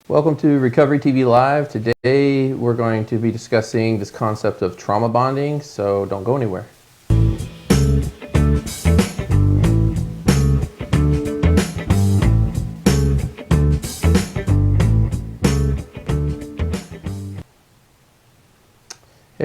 Welcome to Recovery TV Live. Today we're going to be discussing this concept of trauma bonding, so don't go anywhere. Hey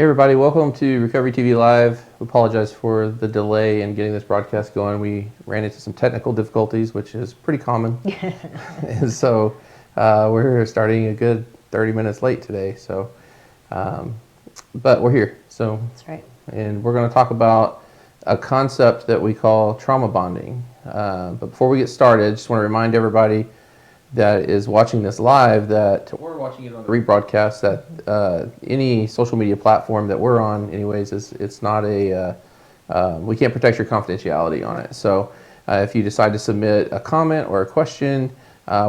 everybody, welcome to Recovery TV Live. We apologize for the delay in getting this broadcast going. We ran into some technical difficulties, which is pretty common. And so we're starting a good 30 minutes late today. So, but we're here. So that's right. And we're going to talk about a concept that we call trauma bonding. But before we get started, I just want to remind everybody that is watching this live that we're watching it on the rebroadcast, that any social media platform that we're on anyways, it's not a we can't protect your confidentiality on it. So if you decide to submit a comment or a question,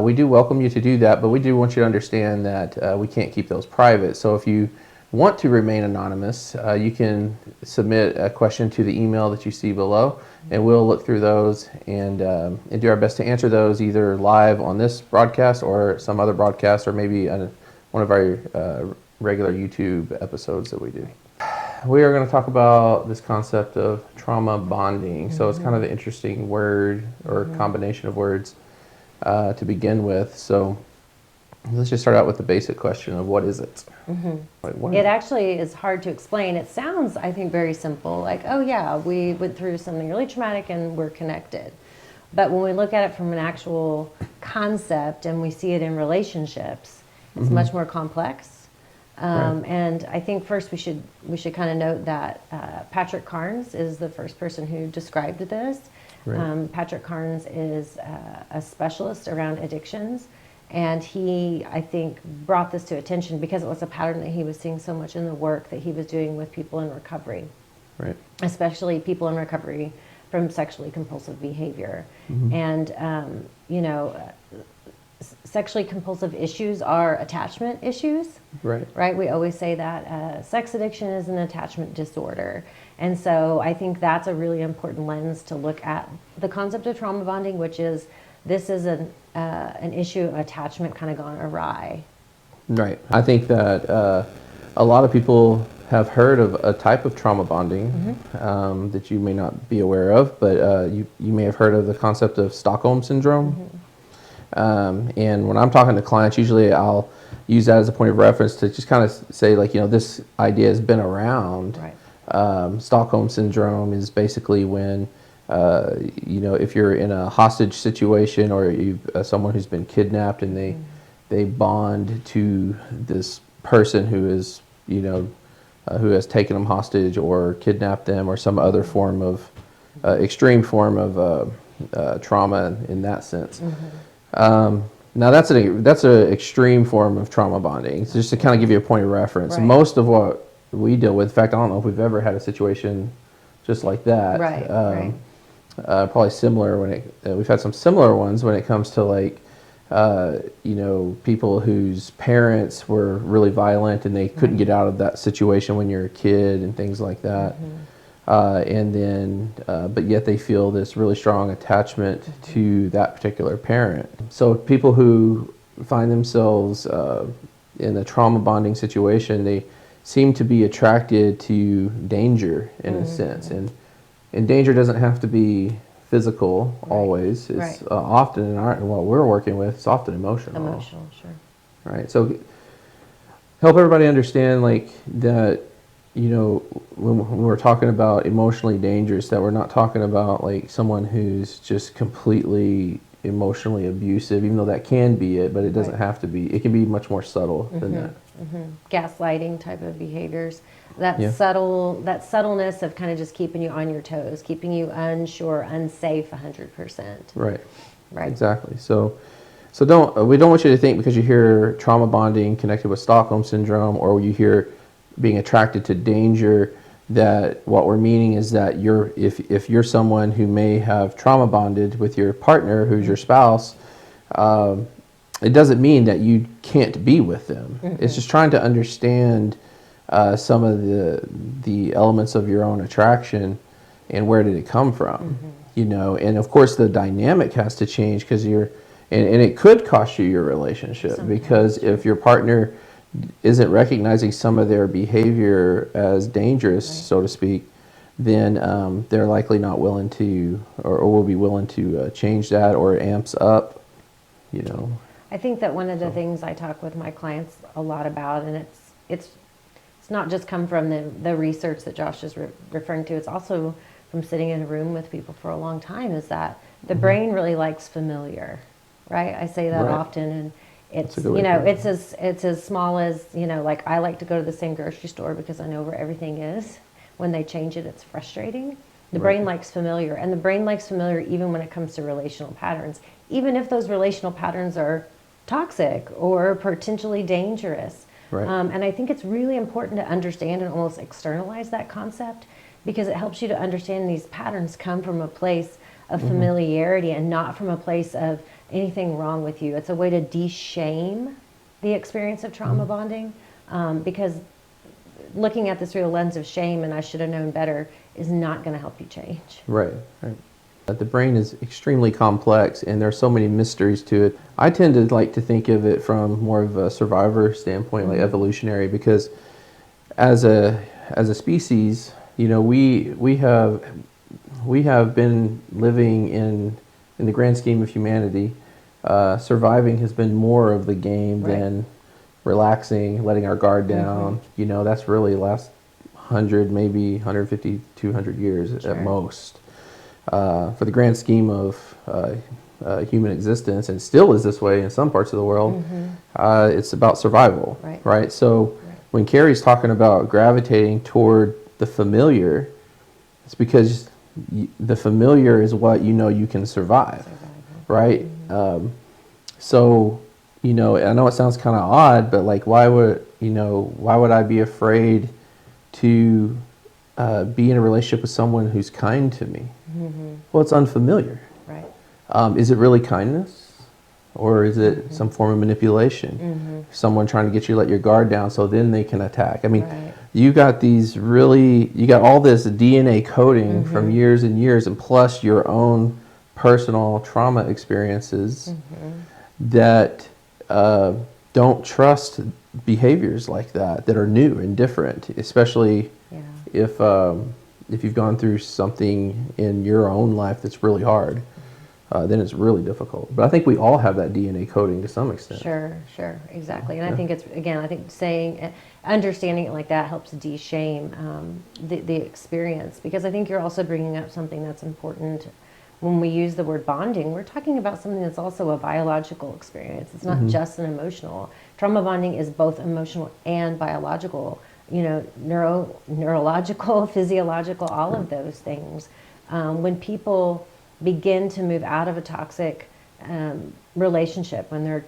we do welcome you to do that, but we do want you to understand that we can't keep those private. So if you want to remain anonymous, you can submit a question to the email that you see below, and we'll look through those and do our best to answer those either live on this broadcast or some other broadcast, or maybe one of our regular YouTube episodes that we do. We are going to talk about this concept of trauma bonding. So it's kind of an interesting word or combination of words to begin with. So let's just start out with the basic question of what is it? It actually is hard to explain. It sounds, I think, very simple, like, oh yeah, we went through something really traumatic and we're connected. But when we look at it from an actual concept and we see it in relationships, it's much more complex. Right. And I think first we should kind of note that Patrick Carnes is the first person who described this. Right. Patrick Carnes is a specialist around addictions. And he, I think, brought this to attention because it was a pattern that he was seeing so much in the work that he was doing with people in recovery. Right. Especially people in recovery from sexually compulsive behavior. And, sexually compulsive issues are attachment issues. Right. Right? We always say that sex addiction is an attachment disorder. And so I think that's a really important lens to look at the concept of trauma bonding, which is this is an issue of attachment kind of gone awry. Right. I think that a lot of people have heard of a type of trauma bonding that you may not be aware of, but you may have heard of the concept of Stockholm Syndrome. And when I'm talking to clients, usually I'll use that as a point of reference to just kind of say, like, this idea has been around. Right. Stockholm Syndrome is basically when if you're in a hostage situation or you've someone who's been kidnapped and they bond to this person who is who has taken them hostage or kidnapped them or some other form of extreme form of trauma in that sense. Now that's an extreme form of trauma bonding. So just to kind of give you a point of reference, Right. Most of what we deal with, in fact, I don't know if we've ever had a situation just like that. Right. Right. Probably similar we've had some similar ones when it comes to like, people whose parents were really violent and they couldn't get out of that situation when you're a kid and things like that. And then, but yet they feel this really strong attachment to that particular parent. So people who find themselves in a trauma bonding situation, they seem to be attracted to danger in a sense. And danger doesn't have to be physical always. It's often in what we're working with, it's often emotional. Emotional, sure. Right. So help everybody understand like that, when we're talking about emotionally dangerous, that we're not talking about like someone who's just completely emotionally abusive, even though that can be it, but it doesn't have to be. It can be much more subtle than that. Gaslighting type of behaviors. That subtleness of kind of just keeping you on your toes, keeping you unsure, unsafe 100%. Right. Right. Exactly. So we don't want you to think because you hear trauma bonding connected with Stockholm Syndrome or you hear being attracted to danger that what we're meaning is that if you're someone who may have trauma bonded with your partner who's your spouse, it doesn't mean that you can't be with them. It's just trying to understand some of the elements of your own attraction and where did it come from, and of course the dynamic has to change because you're and it could cost you your relationship because if your partner isn't recognizing some of their behavior as dangerous, so to speak, then they're likely not willing to, or will be willing to change that, or it amps up, you know. I think that one of the things I talk with my clients a lot about, and it's not just come from the research that Josh is referring to, it's also from sitting in a room with people for a long time, is that the brain really likes familiar, right? I say that often, and it's, you know, it's as small as, you know, like I like to go to the same grocery store because I know where everything is. When they change it, it's frustrating. The brain likes familiar, and the brain likes familiar even when it comes to relational patterns, even if those relational patterns are toxic or potentially dangerous. And I think it's really important to understand and almost externalize that concept, because it helps you to understand these patterns come from a place of familiarity and not from a place of anything wrong with you. It's a way to de-shame the experience of trauma bonding, because looking at this through a lens of shame and I should have known better is not going to help you change. Right. The brain is extremely complex, and there's so many mysteries to it. I tend to like to think of it from more of a survivor standpoint, like evolutionary, because as a species, you know, we have been living in the grand scheme of humanity. Surviving has been more of the game than relaxing, letting our guard down. You know, that's really last 100, maybe 150, 200 years at most. For the grand scheme of human existence, and still is this way in some parts of the world, it's about survival, right? So when Carrie's talking about gravitating toward the familiar, it's because the familiar is what you know you can survive, right? So, you know, I know it sounds kind of odd, but like, why would I be afraid to be in a relationship with someone who's kind to me? Well, it's unfamiliar. Is it really kindness, or is it some form of manipulation? Someone trying to get you to let your guard down so then they can attack. I mean, you got all this DNA coding from years and years, and plus your own personal trauma experiences that don't trust behaviors like that are new and different, especially if you've gone through something in your own life that's really hard. Then it's really difficult. But I think we all have that DNA coding to some extent. Sure, exactly. And I think it's, again, I think understanding it like that helps de-shame the experience, because I think you're also bringing up something that's important. When we use the word bonding, we're talking about something that's also a biological experience. It's not just an emotional. Trauma bonding is both emotional and biological, you know, neurological, physiological, all of those things. When people begin to move out of a toxic relationship, when they're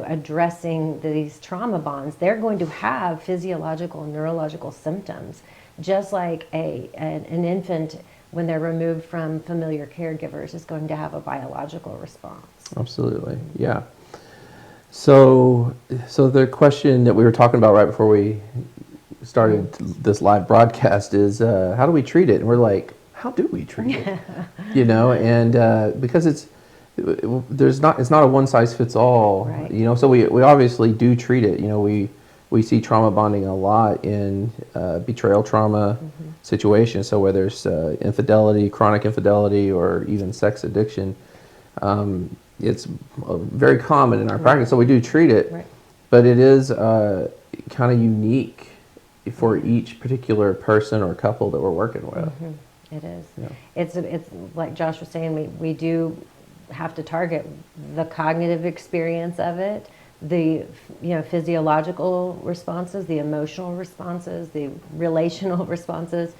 addressing these trauma bonds, they're going to have physiological and neurological symptoms, just like an infant, when they're removed from familiar caregivers, is going to have a biological response. Absolutely, yeah. So the question that we were talking about right before we started this live broadcast is, how do we treat it? And we're like, how do we treat it? You know, and because it's not a one size fits all. You know, so we obviously do treat it. You know, we see trauma bonding a lot in betrayal trauma situations. So whether it's infidelity, chronic infidelity, or even sex addiction, it's very common in our practice. So we do treat it, but it is kind of unique for each particular person or couple that we're working with. It is. It's like Josh was saying, we do have to target the cognitive experience of it, the physiological responses, the emotional responses, the relational responses,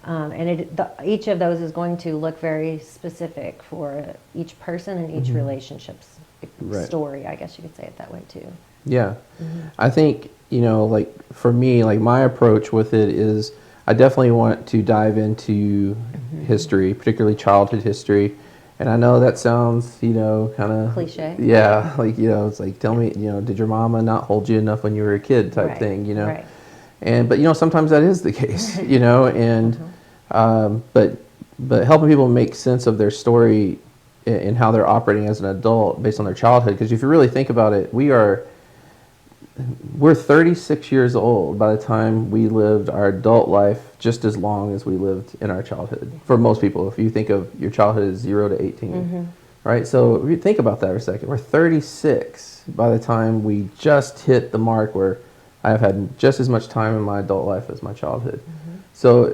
and each of those is going to look very specific for each person and each relationship's story. I guess you could say it that way too. Yeah, I think, you know, like for me, like my approach with it is, I definitely want to dive into history, particularly childhood history. And I know that sounds, you know, kind of cliche. Yeah, like, you know, it's like, tell me, you know, did your mama not hold you enough when you were a kid type thing, you know? But, you know, sometimes that is the case, you know, and but helping people make sense of their story in how they're operating as an adult based on their childhood. Because if you really think about it, we're 36 years old by the time we lived our adult life just as long as we lived in our childhood. For most people, if you think of your childhood as 0 to 18, right? So if you think about that for a second, we're 36 by the time we just hit the mark where I have had just as much time in my adult life as my childhood. So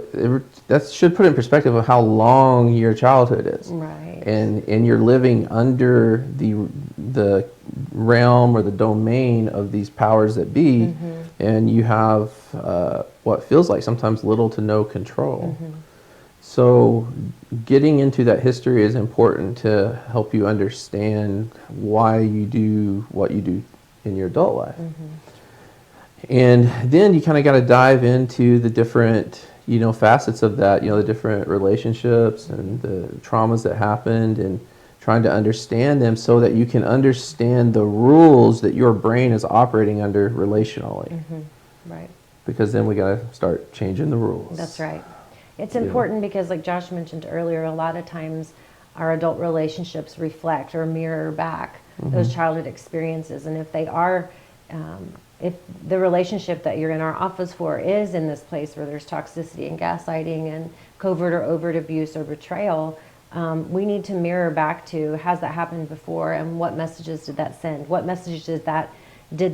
that should put in perspective of how long your childhood is. Right. And you're living under the realm or the domain of these powers that be, and you have what feels like sometimes little to no control. So getting into that history is important to help you understand why you do what you do in your adult life. And then you kind of got to dive into the different, facets of that, the different relationships and the traumas that happened, and trying to understand them so that you can understand the rules that your brain is operating under relationally. Right. Because then we got to start changing the rules. That's right. It's important because, like Josh mentioned earlier, a lot of times our adult relationships reflect or mirror back those childhood experiences. And if they are, if the relationship that you're in our office for is in this place where there's toxicity and gaslighting and covert or overt abuse or betrayal, we need to mirror back to, has that happened before, and what messages did that send? What messages did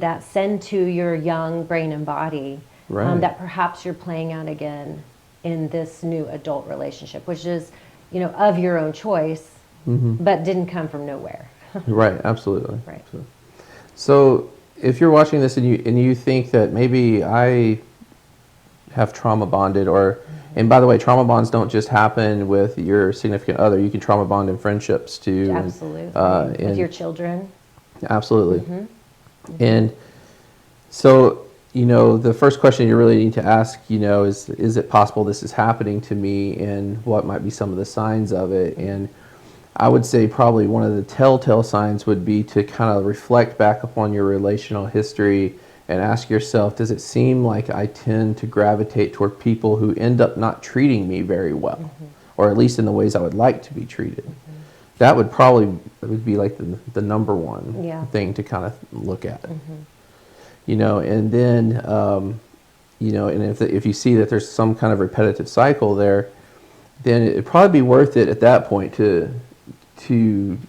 that send to your young brain and body, that perhaps you're playing out again in this new adult relationship, which is, of your own choice, but didn't come from nowhere. Right, absolutely. Right. So if you're watching this and you think that maybe I have trauma bonded, or and by the way, trauma bonds don't just happen with your significant other. You can trauma bond in friendships too. Absolutely. And, with your children. Absolutely. And so, the first question you really need to ask, is it possible this is happening to me, and what might be some of the signs of it? And I would say probably one of the telltale signs would be to kind of reflect back upon your relational history and ask yourself, does it seem like I tend to gravitate toward people who end up not treating me very well, or at least in the ways I would like to be treated? That would be like the number one thing to kind of look at. And then, and if you see that there's some kind of repetitive cycle there, then it'd probably be worth it at that point to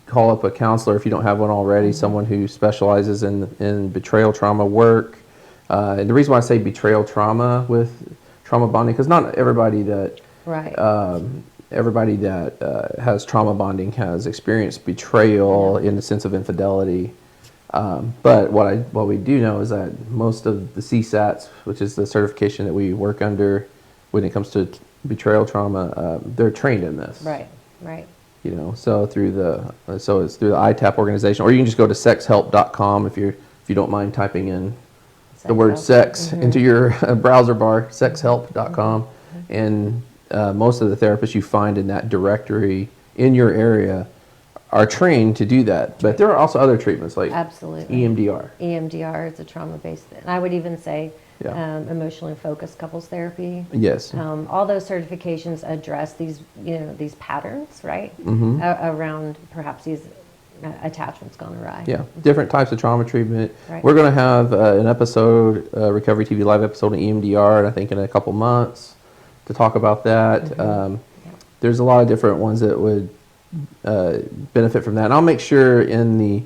call up a counselor if you don't have one already, someone who specializes in betrayal trauma work. And the reason why I say betrayal trauma with trauma bonding, because not everybody that has trauma bonding has experienced betrayal in the sense of infidelity. But what we do know is that most of the CSATs, which is the certification that we work under when it comes to betrayal trauma, they're trained in this. Right. So it's through the ITAP organization, or you can just go to sexhelp.com if you don't mind typing in the word sex into your browser bar, sexhelp.com, and most of the therapists you find in that directory in your area are trained to do that. But there are also other treatments like EMDR. EMDR is a trauma-based, and I would even say emotionally focused couples therapy. Yes. All those certifications address these, these patterns, right? Around perhaps these attachments gone awry. Yeah, different types of trauma treatment. Right. We're going to have an episode, Recovery TV live episode on EMDR, I think in a couple months to talk about that. There's a lot of different ones that would benefit from that. And I'll make sure in the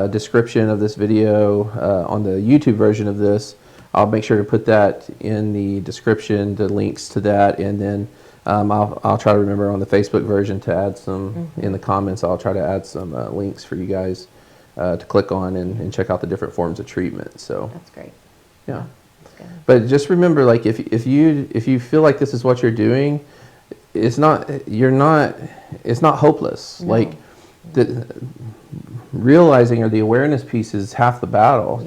description of this video, on the YouTube version of this, I'll make sure to put that in the description, the links to that, and then I'll try to remember on the Facebook version to add some in the comments. I'll try to add some links for you guys to click on and check out the different forms of treatment. So that's great. Yeah. That's good. But just remember, like if you feel like this is what you're doing, it's not hopeless. No. Like realizing or the awareness piece is half the battle,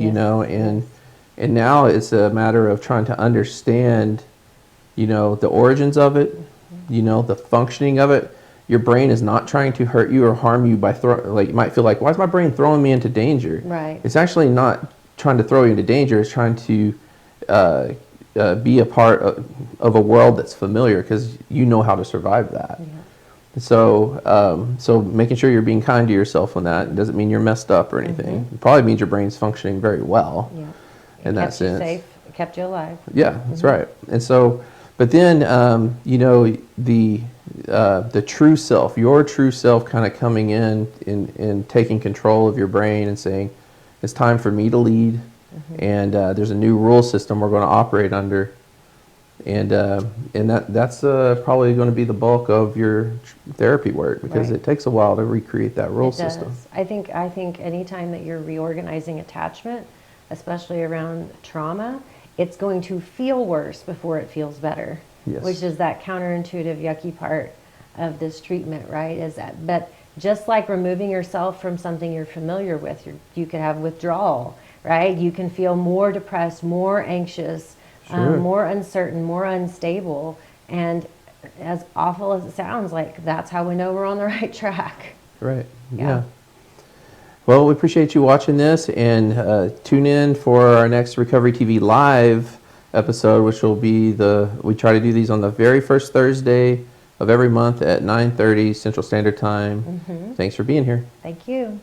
and now it's a matter of trying to understand, the origins of it, the functioning of it. Your brain is not trying to hurt you or harm you by you might feel like, why is my brain throwing me into danger? Right. It's actually not trying to throw you into danger. It's trying to be a part of a world that's familiar, because you know how to survive that. So making sure you're being kind to yourself on that doesn't mean you're messed up or anything. It probably means your brain's functioning very well Yeah. in that Kept you sense. safe, it kept you alive. Yeah, that's right. And so, but then the true self, your true self, kind of coming in taking control of your brain and saying, it's time for me to lead, and there's a new rule system we're going to operate under. And that's probably going to be the bulk of your therapy work, because Right. it takes a while to recreate that rule It does. system. I think anytime that you're reorganizing attachment, especially around trauma, it's going to feel worse before it feels better. Yes. Which is that counterintuitive, yucky part of this treatment, right? Is that, but just like removing yourself from something you're familiar with, you could have withdrawal, right? You can feel more depressed, more anxious, Sure. more uncertain, more unstable, and as awful as it sounds, like that's how we know we're on the right track. Right. Yeah. Yeah. Well, we appreciate you watching this, and tune in for our next Recovery TV Live episode, which will be we try to do these on the very first Thursday of every month at 9:30 Central Standard Time. Thanks for being here. Thank you.